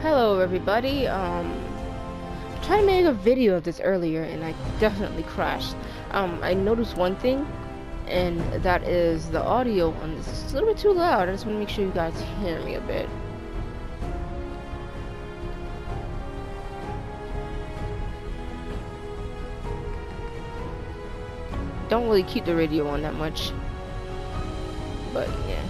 Hello everybody, tried to make a video of this earlier and I definitely crashed. I noticed one thing, and that is the audio on this is a little bit too loud. I just want to make sure you guys hear me a bit. Don't really keep the radio on that much, but yeah.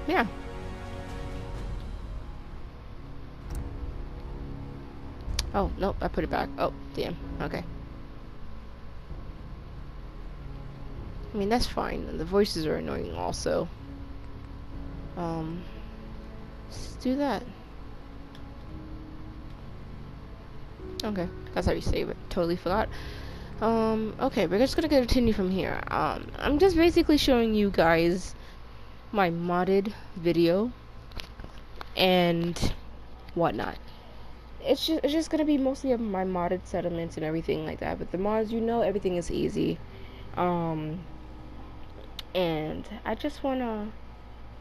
Yeah. Oh, nope, I put it back. Oh, damn. Okay. I mean, that's fine. The voices are annoying also. Let's do that. Okay, that's how you save it. Totally forgot. Okay, we're just gonna continue from here. I'm just basically showing you guys my modded video and whatnot. It's just gonna be mostly of my modded settlements and everything like that. But the mods, everything is easy. And I just wanna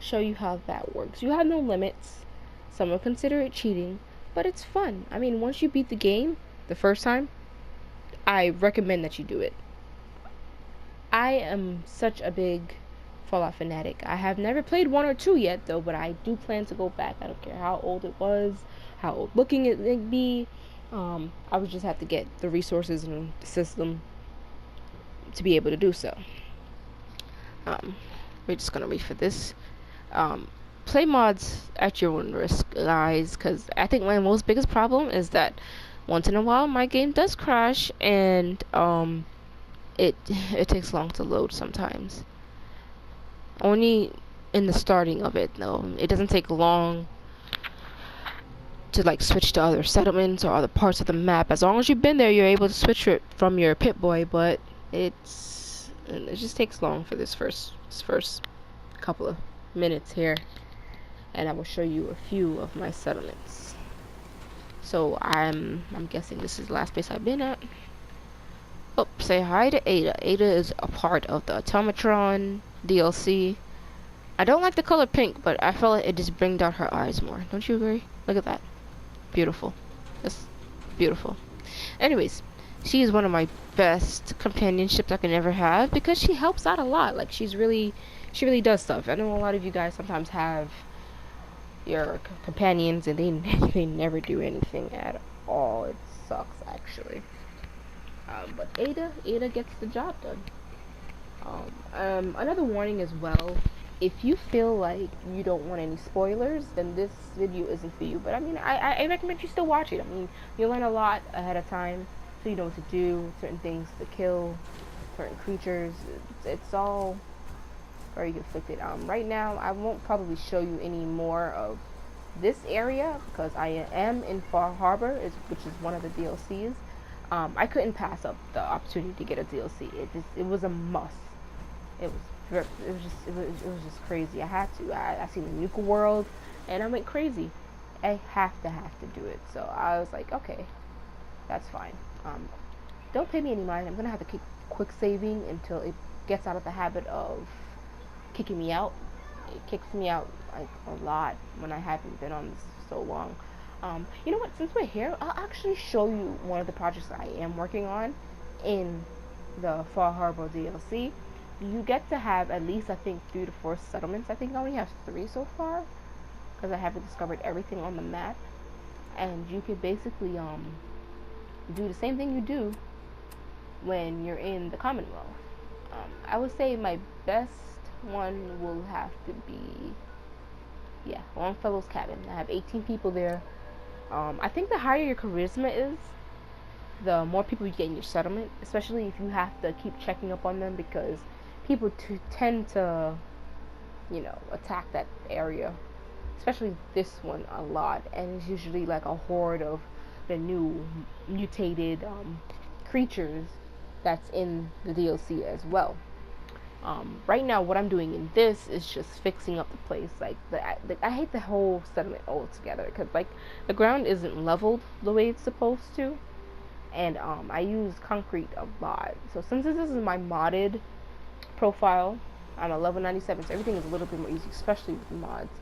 show you how that works. You have no limits. Some will consider it cheating, but it's fun. I mean, once you beat the game the first time, I recommend that you do it. I am such a big Fallout fanatic. I have never played 1 or 2 yet though, but I do plan to go back. I don't care how old it was, how old looking it may be. I would just have to get the resources and the system to be able to do so. We're just gonna wait for this. Play mods at your own risk, guys, because I think my most biggest problem is that once in a while my game does crash, and it takes long to load sometimes. Only in the starting of it though. It doesn't take long to like switch to other settlements or other parts of the map. As long as you've been there, you're able to switch it from your Pip-Boy, but it just takes long for this first couple of minutes here. And I will show you a few of my settlements. So I'm guessing this is the last place I've been at. Oh, say hi to Ada. Ada is a part of the Automatron DLC. I don't like the color pink, but I felt like it just brings out her eyes more. Don't you agree? Look at that. Beautiful. That's beautiful. Anyways, she is one of my best companionships I can ever have because she helps out a lot. Like she really does stuff. I know a lot of you guys sometimes have your companions and they never do anything at all. It sucks actually. But Ada gets the job done. Another warning as well. If you feel like you don't want any spoilers, then this video isn't for you. But I mean, I recommend you still watch it. I mean, you'll learn a lot ahead of time, so you know what to do, certain things to kill, certain creatures. It's all very conflicted. Right now, I won't probably show you any more of this area because I am in Far Harbor, which is one of the DLCs. I couldn't pass up the opportunity to get a DLC. It was a must. It was just crazy. I had to. I seen the Nuka World, and I went crazy. I have to do it. So I was like, okay, that's fine. Don't pay me any mind. I'm gonna have to keep quick saving until it gets out of the habit of kicking me out. It kicks me out like a lot when I haven't been on this so long. You know what? Since we're here, I'll actually show you one of the projects that I am working on in the Far Harbor DLC. You get to have at least, I think, 3 to 4 settlements. I think I only have 3 so far because I haven't discovered everything on the map. And you could basically do the same thing you do when you're in the Commonwealth. I would say my best one will have to be, yeah, Longfellow's cabin. I have 18 people there. I think the higher your charisma is, the more people you get in your settlement, especially if you have to keep checking up on them because people tend to, attack that area, especially this one a lot, and it's usually like a horde of the new mutated creatures that's in the DLC as well. Right now, what I'm doing in this is just fixing up the place. Like, I hate the whole settlement altogether because, like, the ground isn't leveled the way it's supposed to, and I use concrete a lot. So since this is my modded profile, I'm a level 97, so everything is a little bit more easy, especially with mods.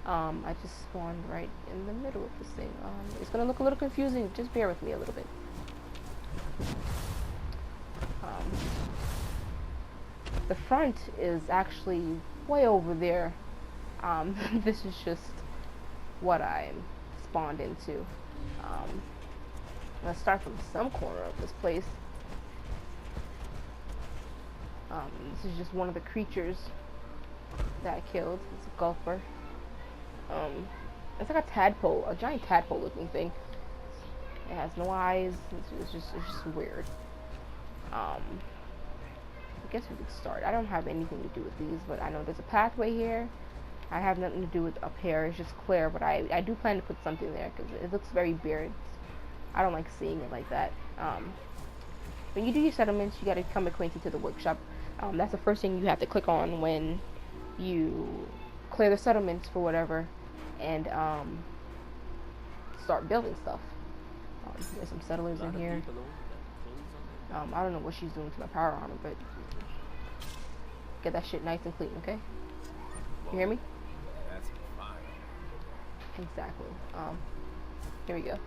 I just spawned right in the middle of this thing. It's gonna look a little confusing. Just bear with me a little bit. The front is actually way over there. This is just what I'm spawned into. Let's start from some corner of this place. This is just one of the creatures that I killed. It's a gulper. It's like a tadpole, a giant tadpole looking thing. It has no eyes. It's just weird. I guess we could start. I don't have anything to do with these, but I know there's a pathway here. I have nothing to do with up here. It's just clear, but I do plan to put something there because it looks very bare. I don't like seeing it like that. When you do your settlements, you got to become acquainted to the workshop. That's the first thing you have to click on when you clear the settlements for whatever, and start building stuff. There's some settlers in here. I don't know what she's doing to my power armor, but get that shit nice and clean, okay? You hear me? That's fine. Exactly. Here we go.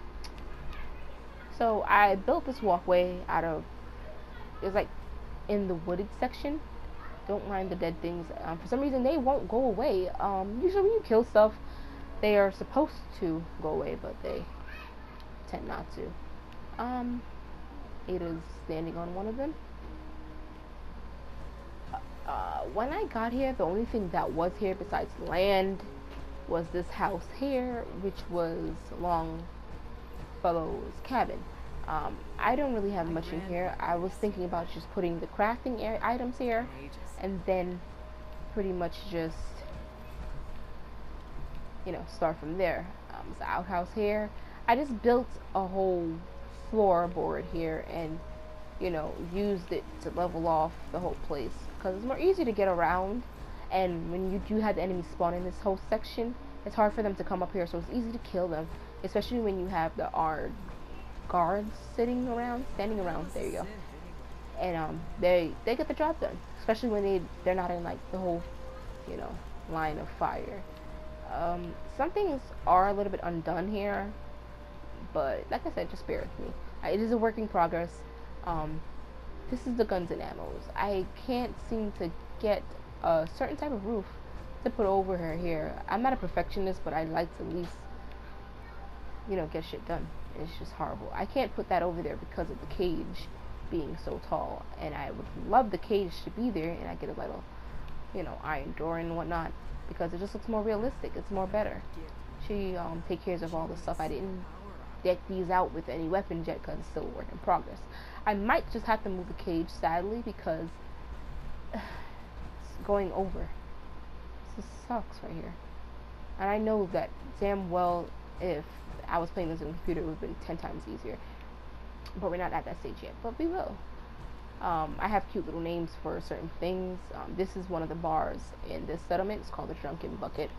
So I built this walkway out of, it was like in the wooded section. Don't mind the dead things. For some reason they won't go away. Usually when you kill stuff, they are supposed to go away, but they tend not to. It is standing on one of them. When I got here, the only thing that was here besides land was this house here, which was Longfellow's cabin. I don't really have much in here. I was thinking about just putting the crafting items here, and then pretty much just, you know, start from there. It's an outhouse here. I just built a whole floorboard here and, you know, used it to level off the whole place because it's more easy to get around, and when you do have the enemy spawn in this whole section, it's hard for them to come up here, so it's easy to kill them, especially when you have the guards standing around, there you go, and they get the job done, especially when they're not in like the whole, you know, line of fire. Some things are a little bit undone here, but like I said, just bear with me. It is a work in progress. This is the guns and ammos. I can't seem to get a certain type of roof to put over her here. I'm not a perfectionist, but I like to at least, you know, get shit done. It's just horrible. I can't put that over there because of the cage being so tall, and I would love the cage to be there, and I get a little, you know, iron door and whatnot, because it just looks more realistic. It's more better. She take care of all the stuff. I didn't deck these out with any weapons yet because it's still a work in progress. I might just have to move the cage, sadly, because it's going over. This sucks right here. And I know that damn well if I was playing this on a computer, it would have been 10 times easier. But we're not at that stage yet, but we will. I have cute little names for certain things. This is one of the bars in this settlement. It's called the Drunken Bucket.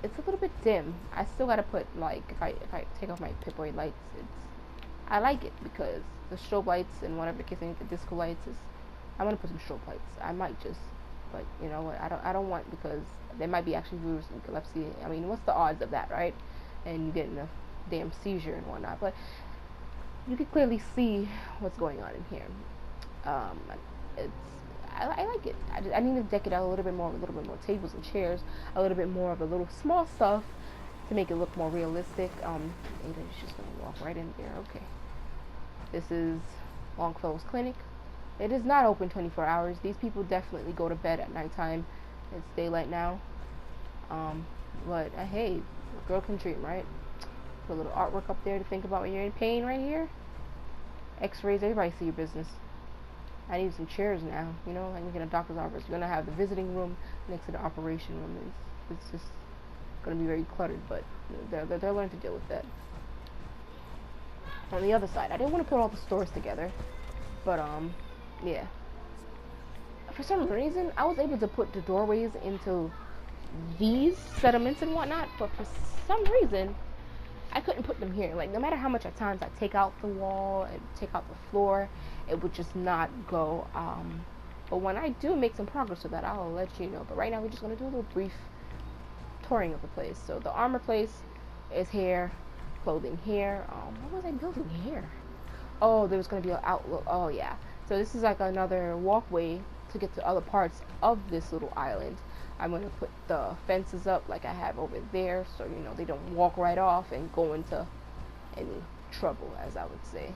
It's a little bit dim. I still gotta put, like, if I take off my Pip-Boy lights, I like it because the strobe lights and whatever the case, the disco lights is, I'm gonna put some strobe lights. I might just, but you know what, I don't want, because there might be actually viewers with epilepsy. I mean, what's the odds of that, right? And you getting a damn seizure and whatnot, but you can clearly see what's going on in here. I like it. I need to deck it out a little bit more tables and chairs, a little bit more of the little small stuff to make it look more realistic. Ada's just gonna walk right in there. Okay. This is Longfellow's clinic. It is not open 24 hours. These people definitely go to bed at nighttime. It's daylight now. But hey, a girl can dream, right? Put a little artwork up there to think about when you're in pain right here. X-rays, everybody see your business. I need some chairs now, you know, like in a doctor's office. You're gonna have the visiting room next to the operation room. It's just gonna be very cluttered, but they're learning to deal with that. On the other side, I didn't want to put all the stores together, but yeah. for some reason, I was able to put the doorways into these settlements and whatnot, but for some reason, I couldn't put them here. Like, no matter how much at times I take out the wall and take out the floor, it would just not go. But when I do make some progress with that, I'll let you know. But right now, we're just going to do a little brief touring of the place. So the armor place is here, clothing here. What was I building here? Oh, there was going to be an outlook. Oh, yeah. So this is like another walkway to get to other parts of this little island. I'm going to put the fences up like I have over there, so you know they don't walk right off and go into any trouble, as I would say.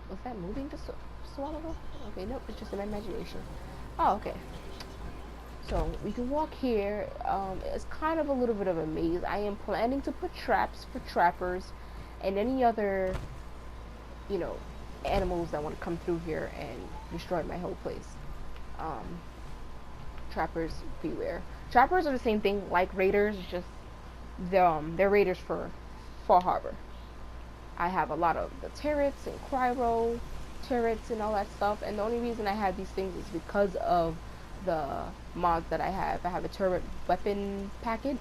Was that moving just a while ago? Okay, nope, it's just in my imagination. Oh, okay. So we can walk here. It's kind of a little bit of a maze. I am planning to put traps for trappers and any other, you know, animals that want to come through here and destroy my whole place. Trappers beware. Trappers are the same thing like raiders, just they're raiders for Fall Harbor. I have a lot of the turrets and cryo turrets and all that stuff, and the only reason I have these things is because of the mods that I have. I have a turret weapon packet,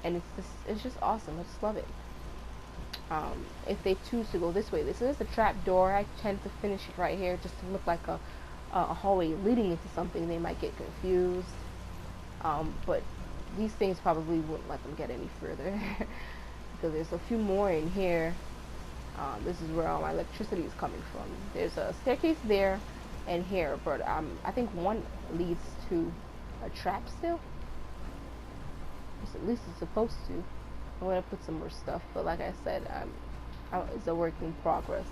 and it's just awesome. I just love it. If they choose to go this way, this is a trap door. I tend to finish it right here just to look like a hallway leading into something. They might get confused, but these things probably wouldn't let them get any further because there's a few more in here. This is where all my electricity is coming from. There's a staircase there and here, but I think one leads to a trap still. At least it's supposed to. I'm gonna put some more stuff, but like I said, it's a work in progress.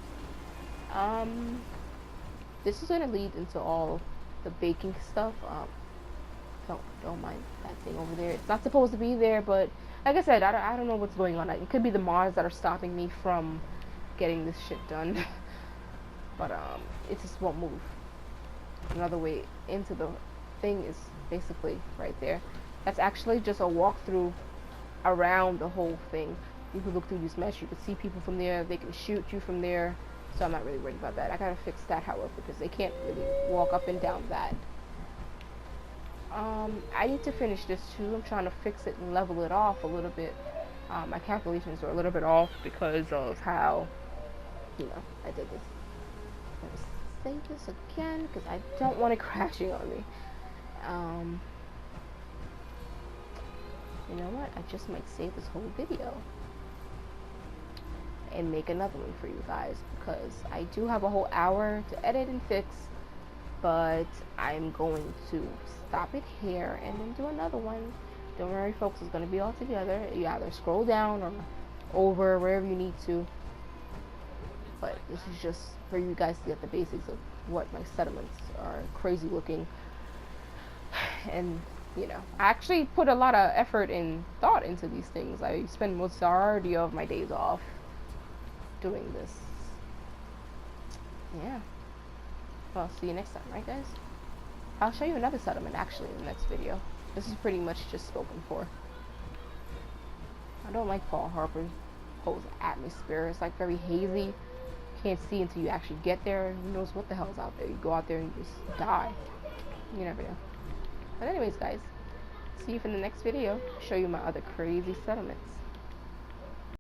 This is gonna lead into all the baking stuff. Don't mind that thing over there. It's not supposed to be there, but like I said, I don't know what's going on. It could be the mods that are stopping me from getting this shit done. But it just won't move. Another way into the thing is basically right there. That's actually just a walkthrough around the whole thing. You can look through this mesh, you can see people from there, they can shoot you from there, so I'm not really worried about that. I gotta fix that, however, because they can't really walk up and down that. I need to finish this too. I'm trying to fix it and level it off a little bit. My calculations are a little bit off because of how, you know, I did this. Let me save this again because I don't want it crashing on me. You know what? I just might save this whole video and make another one for you guys because I do have a whole hour to edit and fix, but I'm going to stop it here and then do another one. Don't worry, folks, it's going to be all together. You either scroll down or over, wherever you need to. But this is just for you guys to get the basics of what my settlements are crazy looking. And you know, I actually put a lot of effort and thought into these things. I spend majority of my days off doing this. Yeah. Well, see you next time, right guys? I'll show you another settlement actually in the next video. This is pretty much just spoken for. I don't like Fall Harbor's whole atmosphere. It's like very hazy. Can't see until you actually get there. Who knows what the hell's out there. You go out there and you just die. You never know. But anyways, guys, see you for the next video. Show you my other crazy settlements.